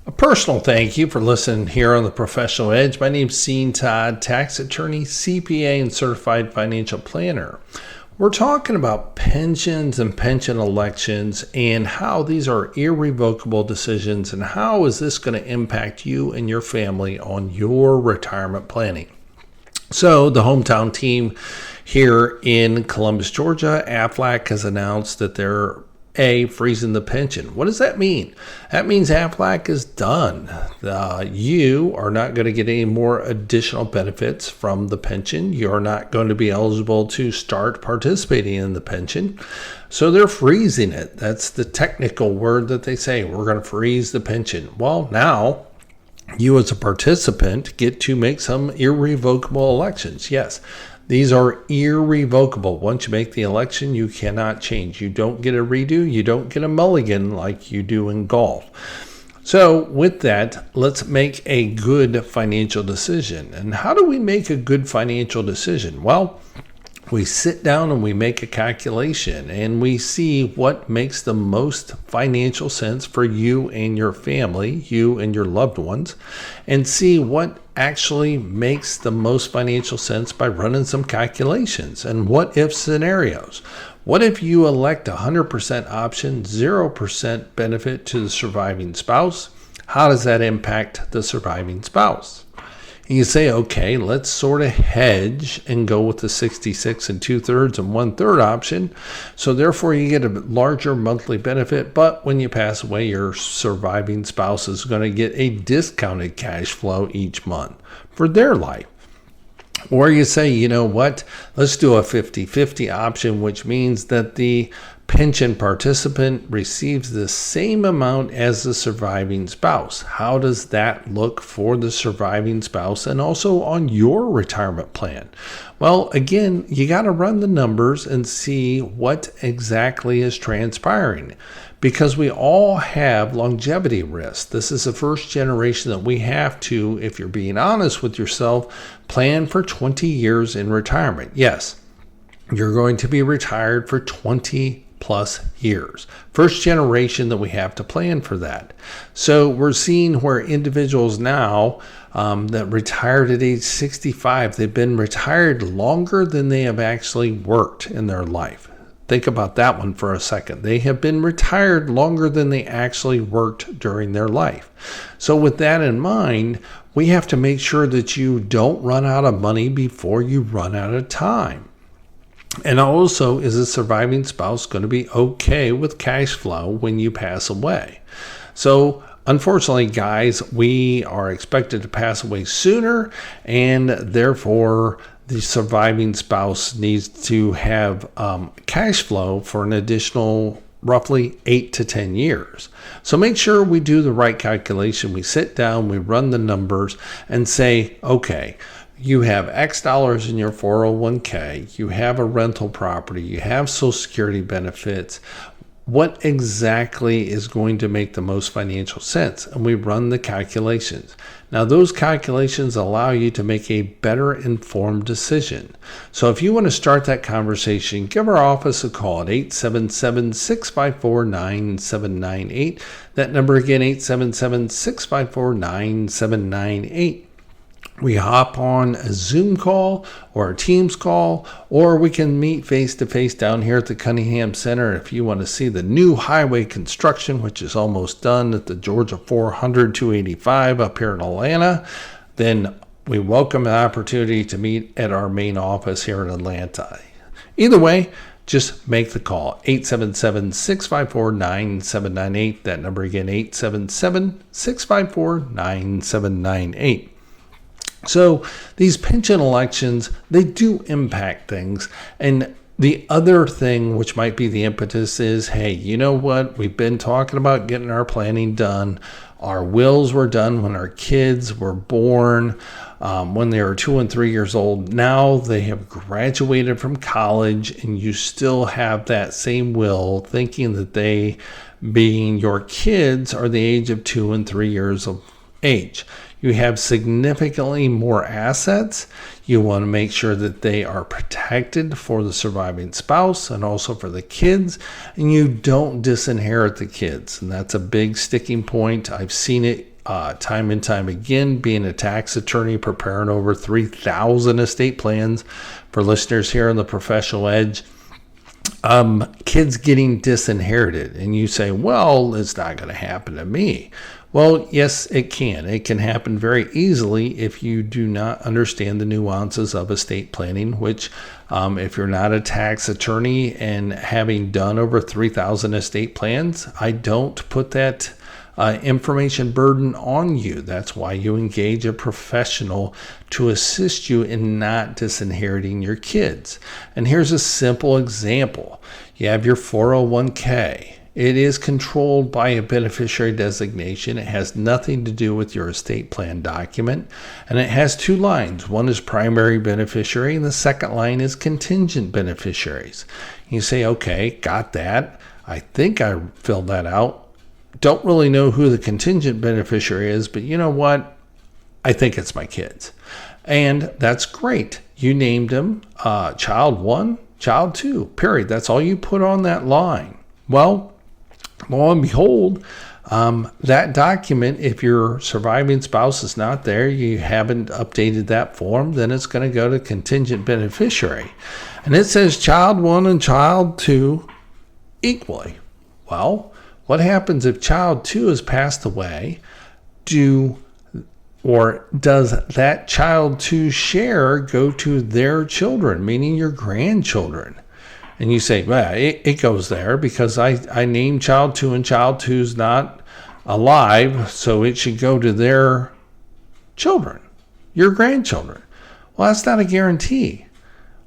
A personal thank you for listening here on the Professional Edge. My name's Todd, tax attorney, CPA, and certified financial planner. We're talking about pensions and pension elections and how these are irrevocable decisions and how is this going to impact you and your family on your retirement planning. So the hometown team here in Columbus, Georgia, Aflac, has announced that they're freezing the pension. What does that mean? That means Aflac is done. You are not going to get any more additional benefits from the pension. You're not going to be eligible to start participating in the pension. So they're freezing it. That's the technical word that they say. We're going to freeze the pension. Well, now you as a participant get to make some irrevocable elections. Yes. These are irrevocable. Once you make the election, you cannot change. You don't get a redo. You don't get a mulligan like you do in golf. So with that, let's make a good financial decision. And how do we make a good financial decision? Well, we sit down and we make a calculation and we see what makes the most financial sense for you and your family, you and your loved ones, and see what actually makes the most financial sense by running some calculations and what if scenarios. What if you elect 100% option, 0% benefit to the surviving spouse? How does that impact the surviving spouse? You say, okay, let's sort of hedge and go with the 66 2/3 and 1/3 option. So therefore you get a larger monthly benefit, but when you pass away, your surviving spouse is going to get a discounted cash flow each month for their life. Or you say, you know what, let's do a 50-50 option, which means that the pension participant receives the same amount as the surviving spouse. How does that look for the surviving spouse and also on your retirement plan? Well, again, you got to run the numbers and see what exactly is transpiring, because we all have longevity risk. This is the first generation that we have to, if you're being honest with yourself, plan for 20 years in retirement. Yes, you're going to be retired for 20 plus years. First generation that we have to plan for that. So we're seeing where individuals now that retired at age 65, they've been retired longer than they have actually worked in their life. Think about that one for a second. They have been retired longer than they actually worked during their life. So with that in mind, we have to make sure that you don't run out of money before you run out of time. And also, is the surviving spouse going to be okay with cash flow when you pass away? So unfortunately, guys, we are expected to pass away sooner, and therefore the surviving spouse needs to have cash flow for an additional roughly 8 to 10 years. So make sure we do the right calculation. We sit down, we run the numbers and say, okay, you have X dollars in your 401k, you have a rental property, you have Social Security benefits. What exactly is going to make the most financial sense? And we run the calculations. Now, those calculations allow you to make a better informed decision. So if you want to start that conversation, give our office a call at 877-654-9798. That number again, 877-654-9798. We hop on a Zoom call or a Teams call, or we can meet face-to-face down here at the Cunningham Center. If you want to see the new highway construction, which is almost done at the Georgia 400-285 up here in Atlanta, then we welcome the opportunity to meet at our main office here in Atlanta. Either way, just make the call, 877-654-9798. That number again, 877-654-9798. So these pension elections, they do impact things. And the other thing, which might be the impetus, is, hey, you know what? We've been talking about getting our planning done. Our wills were done when our kids were born, when they were 2 and 3 years old. Now they have graduated from college, and you still have that same will, thinking that they, being your kids, are the age of 2 and 3 years of age. You have significantly more assets. You want to make sure that they are protected for the surviving spouse and also for the kids, and you don't disinherit the kids. And that's a big sticking point. I've seen it time and time again, being a tax attorney, preparing over 3,000 estate plans for listeners here on the Professional Edge. Kids getting disinherited, and you say, well, it's not going to happen to me. Well, yes, it can. It can happen very easily if you do not understand the nuances of estate planning, which if you're not a tax attorney and having done over 3,000 estate plans, I don't put that information burden on you. That's why you engage a professional to assist you in not disinheriting your kids. And here's a simple example. You have your 401k. It is controlled by a beneficiary designation. It has nothing to do with your estate plan document. And it has two lines. One is primary beneficiary, and the second line is contingent beneficiaries. You say, okay, got that. I think I filled that out. Don't really know who the contingent beneficiary is, but you know what? I think it's my kids. And that's great. You named them child 1, child 2, period. That's all you put on that line. Well, lo and behold, that document, if your surviving spouse is not there, you haven't updated that form, then it's going to go to contingent beneficiary. And it says child 1 and child 2 equally. Well, what happens if child 2 has passed away? Does that child 2 share go to their children, meaning your grandchildren? And you say, well, it goes there because I named child 2 and child 2's not alive, so it should go to their children, your grandchildren. Well, that's not a guarantee.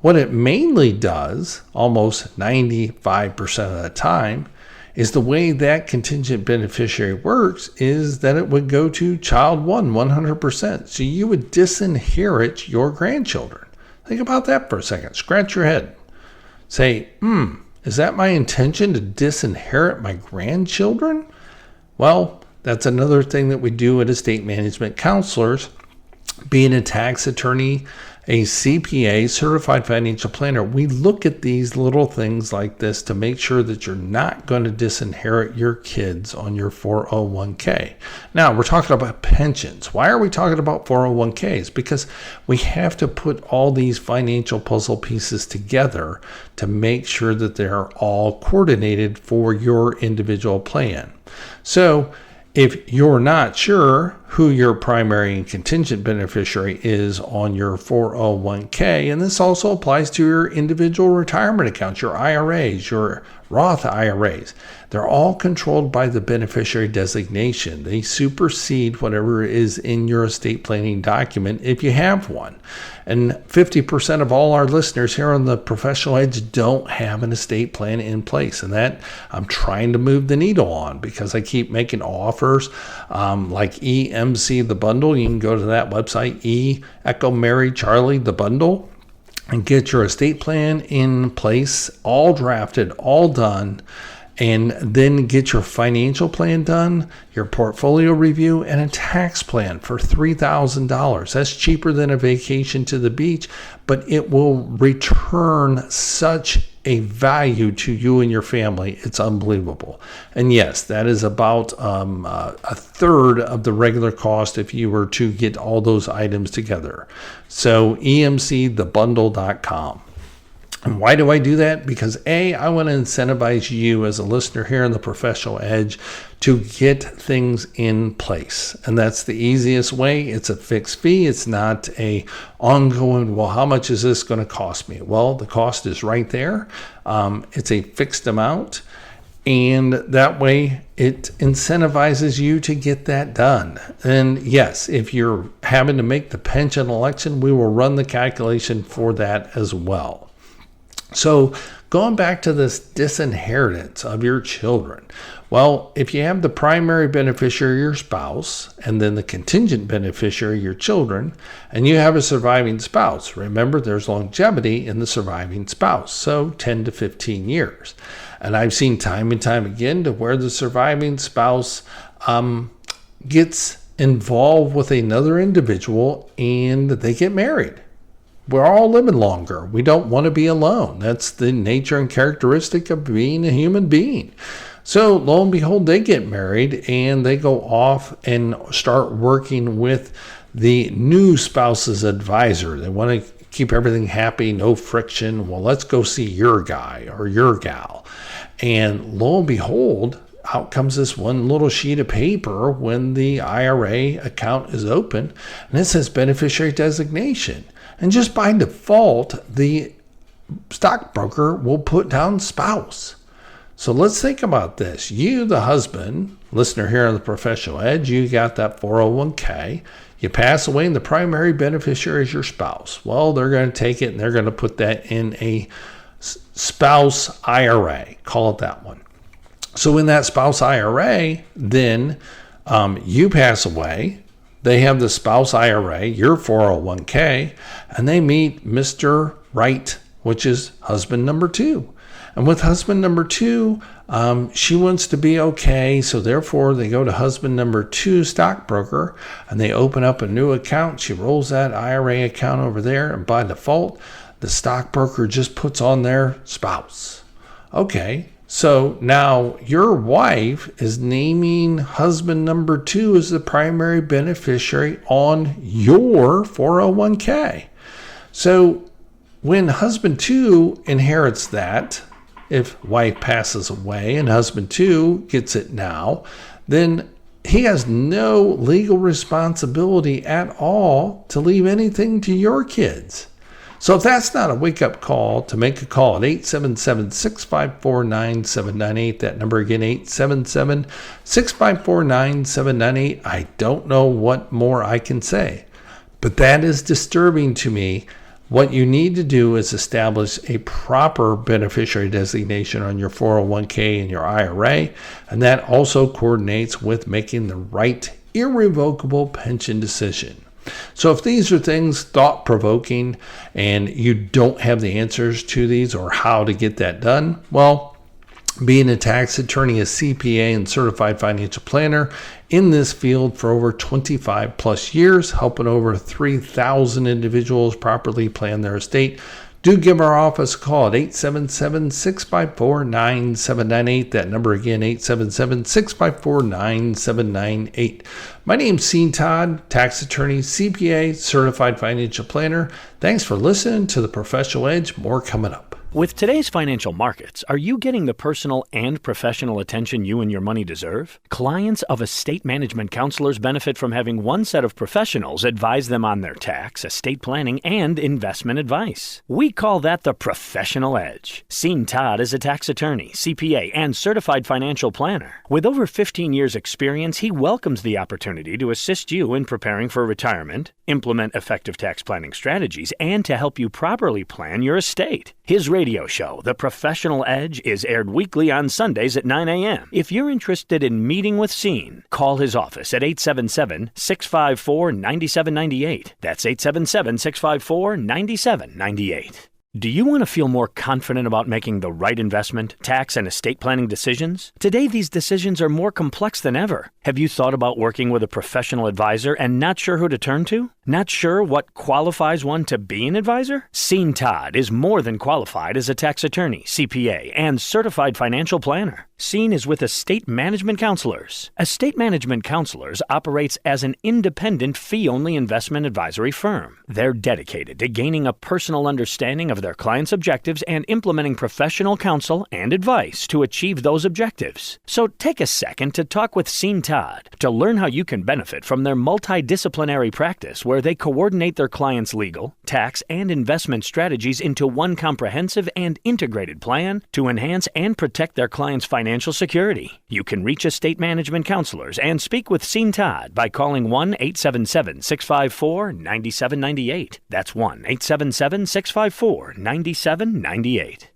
What it mainly does, almost 95% of the time, is the way that contingent beneficiary works is that it would go to child 1 100%. So you would disinherit your grandchildren. Think about that for a second. Scratch your head. Say, is that my intention to disinherit my grandchildren? Well, that's another thing that we do at estate management counselors. Being a tax attorney, a CPA, certified financial planner, we look at these little things like this to make sure that you're not going to disinherit your kids on your 401k. Now, we're talking about pensions. Why are we talking about 401ks? Because we have to put all these financial puzzle pieces together to make sure that they're all coordinated for your individual plan. So, if you're not sure who your primary and contingent beneficiary is on your 401k, and this also applies to your individual retirement accounts, your IRAs, your Roth IRAs, they're all controlled by the beneficiary designation. They supersede whatever is in your estate planning document if you have one. And 50% of all our listeners here on the Professional Edge don't have an estate plan in place. And that I'm trying to move the needle on because I keep making offers like EMC the bundle. You can go to that website, E Echo Mary Charlie the bundle, and get your estate plan in place, all drafted, all done, and then get your financial plan done, your portfolio review, and a tax plan for $3,000. That's cheaper than a vacation to the beach, but it will return such a value to you and your family. It's unbelievable. And yes, that is about a third of the regular cost if you were to get all those items together. So emcthebundle.com. And why do I do that? Because A, I want to incentivize you as a listener here on the Professional Edge to get things in place. And that's the easiest way. It's a fixed fee. It's not a ongoing, well, how much is this going to cost me? Well, the cost is right there. It's a fixed amount. And that way it incentivizes you to get that done. And yes, if you're having to make the pension election, we will run the calculation for that as well. So going back to this disinheritance of your children, well, if you have the primary beneficiary, your spouse, and then the contingent beneficiary, your children, and you have a surviving spouse, remember there's longevity in the surviving spouse, so 10 to 15 years. And I've seen time and time again to where the surviving spouse gets involved with another individual and they get married. We're all living longer. We don't want to be alone. That's the nature and characteristic of being a human being. So lo and behold, they get married and they go off and start working with the new spouse's advisor. They want to keep everything happy, no friction. Well, let's go see your guy or your gal. And lo and behold, out comes this one little sheet of paper when the IRA account is open, and it says beneficiary designation. And just by default, the stockbroker will put down spouse. So let's think about this. You, the husband, listener here on the Professional Edge, you got that 401k. You pass away and the primary beneficiary is your spouse. Well, they're going to take it and they're going to put that in a spouse IRA. Call it that one. So in that spouse IRA, then you pass away. They have the spouse IRA, your 401k, and they meet Mr. Right, which is husband number two. And with husband number two, she wants to be okay. So therefore, they go to husband number two stockbroker and they open up a new account. She rolls that IRA account over there. And by default, the stockbroker just puts on their spouse. Okay. So now your wife is naming husband number two as the primary beneficiary on your 401k. So when husband two inherits that, if wife passes away and husband two gets it now, then he has no legal responsibility at all to leave anything to your kids. So if that's not a wake-up call, to make a call at 877-654-9798. That number again, 877-654-9798. I don't know what more I can say, but that is disturbing to me. What you need to do is establish a proper beneficiary designation on your 401k and your IRA, and that also coordinates with making the right irrevocable pension decision. So if these are things thought-provoking and you don't have the answers to these or how to get that done, well, being a tax attorney, a CPA, and certified financial planner in this field for over 25 plus years, helping over 3,000 individuals properly plan their estate, do give our office a call at 877-654-9798. That number again, 877-654-9798. My name's Todd, tax attorney, CPA, certified financial planner. Thanks for listening to the Professional Edge. More coming up. With today's financial markets, are you getting the personal and professional attention you and your money deserve? Clients of estate management counselors benefit from having one set of professionals advise them on their tax, estate planning, and investment advice. We call that the Professional Edge. Todd is a tax attorney, CPA, and certified financial planner. With over 15 years' experience, he welcomes the opportunity to assist you in preparing for retirement, implement effective tax planning strategies, and to help you properly plan your estate. His radio show, The Professional Edge, is aired weekly on Sundays at 9 a.m. If you're interested in meeting with call his office at 877-654-9798. That's 877-654-9798. Do you want to feel more confident about making the right investment, tax, and estate planning decisions? Today, these decisions are more complex than ever. Have you thought about working with a professional advisor and not sure who to turn to? Not sure what qualifies one to be an advisor? Todd is more than qualified as a tax attorney, CPA, and certified financial planner. Is with Estate Management Counselors. Estate Management Counselors operates as an independent fee-only investment advisory firm. They're dedicated to gaining a personal understanding of their clients' objectives and implementing professional counsel and advice to achieve those objectives. So take a second to talk with Todd to learn how you can benefit from their multidisciplinary practice where they coordinate their clients' legal, tax, and investment strategies into one comprehensive and integrated plan to enhance and protect their clients' financial security. You can reach Estate Management Counselors and speak with Todd by calling 1-877-654-9798. That's 1-877-654-9798.